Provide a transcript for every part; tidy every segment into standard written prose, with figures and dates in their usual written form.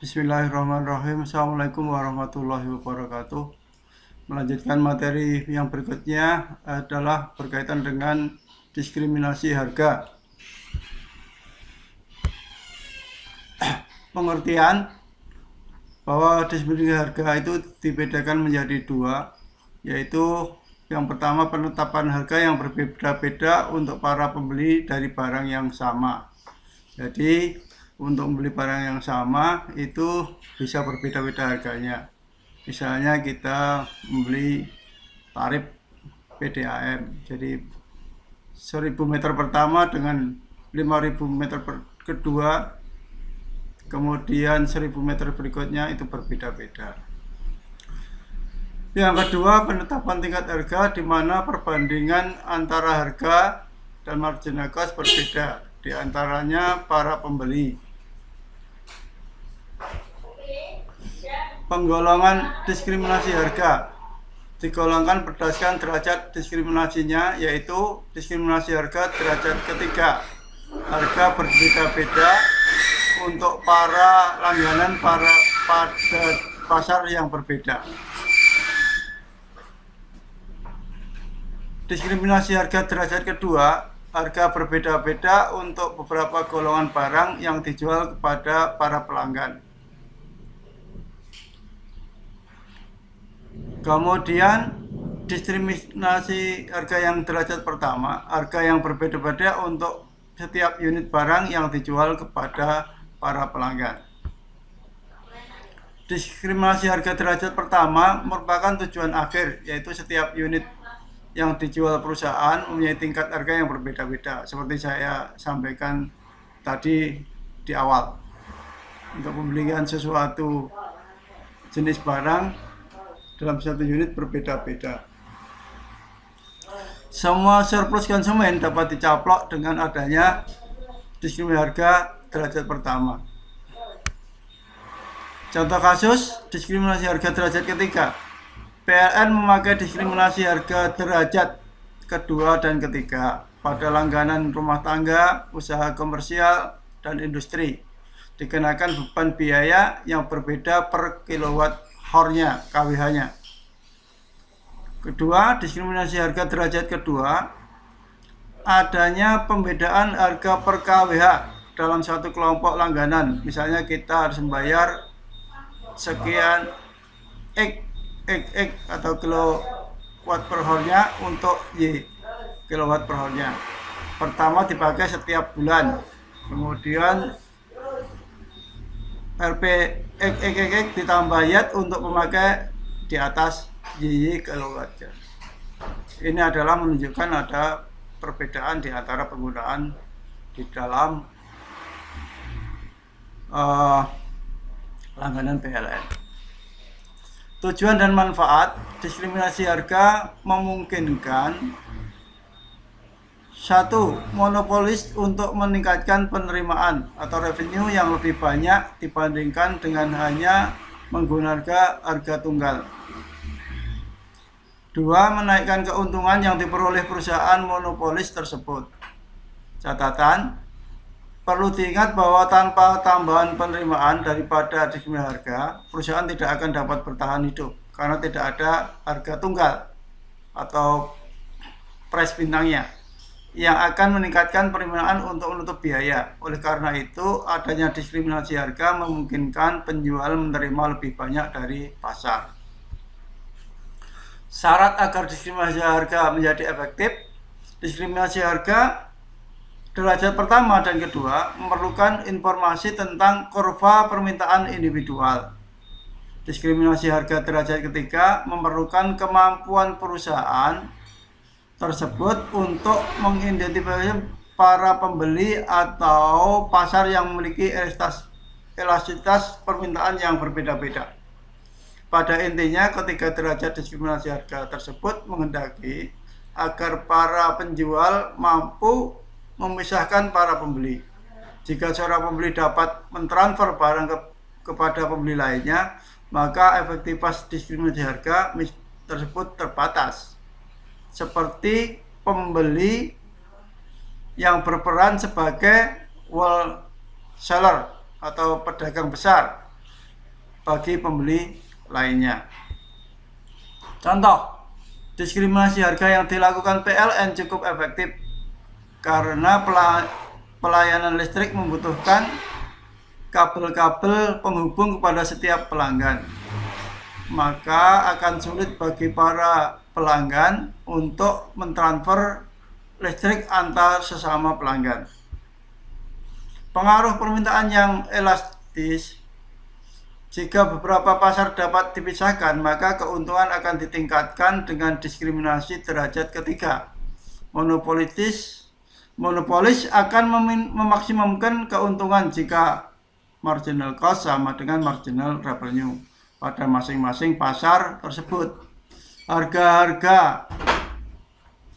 Bismillahirrahmanirrahim. Assalamualaikum warahmatullahi wabarakatuh. Melanjutkan materi yang berikutnya adalah berkaitan dengan diskriminasi harga. Pengertian bahwa diskriminasi harga itu dibedakan menjadi dua, yaitu yang pertama penetapan harga yang berbeda-beda untuk para pembeli dari barang yang sama. Jadi untuk membeli barang yang sama itu bisa berbeda-beda harganya. Misalnya kita membeli tarif PDAM, jadi 1000 meter pertama dengan 5000 meter kedua, kemudian 1000 meter berikutnya itu berbeda-beda. Yang kedua, penetapan tingkat harga di mana perbandingan antara harga dan marginal cost berbeda, di antaranya para pembeli. Penggolongan diskriminasi harga digolongkan berdasarkan derajat diskriminasinya, yaitu diskriminasi harga derajat ketiga. Harga berbeda-beda untuk para langganan pada pasar yang berbeda. Diskriminasi harga derajat kedua, harga berbeda-beda untuk beberapa golongan barang yang dijual kepada para pelanggan. Kemudian diskriminasi harga yang derajat pertama, harga yang berbeda-beda untuk setiap unit barang yang dijual kepada para pelanggan. Diskriminasi harga derajat pertama merupakan tujuan akhir, yaitu setiap unit yang dijual perusahaan mempunyai tingkat harga yang berbeda-beda, seperti saya sampaikan tadi di awal. Untuk pembelian sesuatu jenis barang dalam satu unit berbeda-beda. Semua surplus konsumen dapat dicaplok dengan adanya diskriminasi harga derajat pertama. Contoh kasus diskriminasi harga derajat ketiga. PLN memakai diskriminasi harga derajat kedua dan ketiga pada langganan rumah tangga, usaha komersial, dan industri. Dikenakan beban biaya yang berbeda per kilowatt hornya, KWH-nya. Kedua, diskriminasi harga derajat kedua, adanya pembedaan harga per KWH dalam satu kelompok langganan. Misalnya kita harus membayar sekian X atau kilowatt per hornya untuk Y kilowatt per hornya. Pertama dipakai setiap bulan, kemudian Rp X ditambah Y untuk memakai di atas Y kilowatt. Ini adalah menunjukkan ada perbedaan di antara penggunaan di dalam langganan PLN. Tujuan dan manfaat diskriminasi harga memungkinkan: satu, monopolis untuk meningkatkan penerimaan atau revenue yang lebih banyak dibandingkan dengan hanya menggunakan harga tunggal. Dua, menaikkan keuntungan yang diperoleh perusahaan monopolis tersebut. Catatan, perlu diingat bahwa tanpa tambahan penerimaan daripada diskriminasi harga, perusahaan tidak akan dapat bertahan hidup karena tidak ada harga tunggal atau price bintangnya yang akan meningkatkan penerimaan untuk menutup biaya. Oleh karena itu, adanya diskriminasi harga memungkinkan penjual menerima lebih banyak dari pasar. Syarat agar diskriminasi harga menjadi efektif: diskriminasi harga derajat pertama dan kedua memerlukan informasi tentang kurva permintaan individual. Diskriminasi harga derajat ketiga memerlukan kemampuan perusahaan tersebut untuk mengidentifikasi para pembeli atau pasar yang memiliki elastisitas permintaan yang berbeda-beda. Pada intinya, ketiga derajat diskriminasi harga tersebut menghendaki agar para penjual mampu memisahkan para pembeli. Jika seorang pembeli dapat mentransfer barang kepada pembeli lainnya, maka efektivitas diskriminasi harga tersebut terbatas. Seperti pembeli yang berperan sebagai wholesaler atau pedagang besar bagi pembeli lainnya. Contoh, diskriminasi harga yang dilakukan PLN cukup efektif karena pelayanan listrik membutuhkan kabel-kabel penghubung kepada setiap pelanggan. Maka akan sulit bagi para pelanggan untuk mentransfer listrik antar sesama pelanggan. Pengaruh permintaan yang elastis. Jika beberapa pasar dapat dipisahkan, maka keuntungan akan ditingkatkan dengan diskriminasi derajat ketiga. Monopolis akan memaksimumkan keuntungan jika marginal cost sama dengan marginal revenue pada masing-masing pasar tersebut. Harga-harga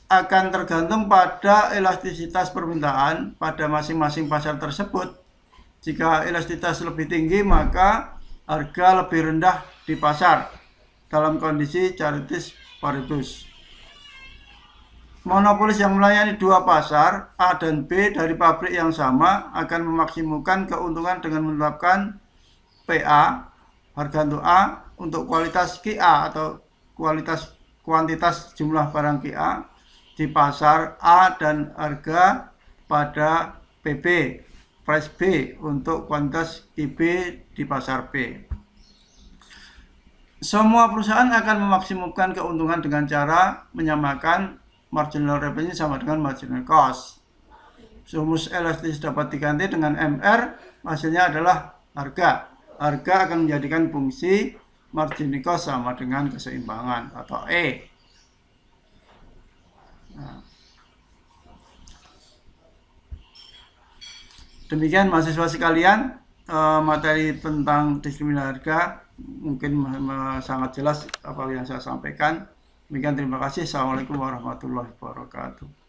akan tergantung pada elastisitas permintaan pada masing-masing pasar tersebut. Jika elastisitas lebih tinggi, maka harga lebih rendah di pasar dalam kondisi ceteris paribus. Monopolis yang melayani dua pasar, A dan B dari pabrik yang sama, akan memaksimumkan keuntungan dengan menetapkan PA, harga untuk A, untuk kualitas QA atau kuantitas jumlah barang QA di pasar A dan harga pada PB, price B untuk kuantitas IB di pasar B. Semua perusahaan akan memaksimumkan keuntungan dengan cara menyamakan marginal revenue sama dengan marginal cost. Rumus elastis dapat diganti dengan MR, hasilnya adalah harga. Harga akan menjadikan fungsi marginal cost sama dengan keseimbangan atau E. Nah, demikian mahasiswa sekalian, materi tentang diskriminasi harga mungkin sangat jelas apa yang saya sampaikan. Demikian, terima kasih. Assalamualaikum warahmatullahi wabarakatuh.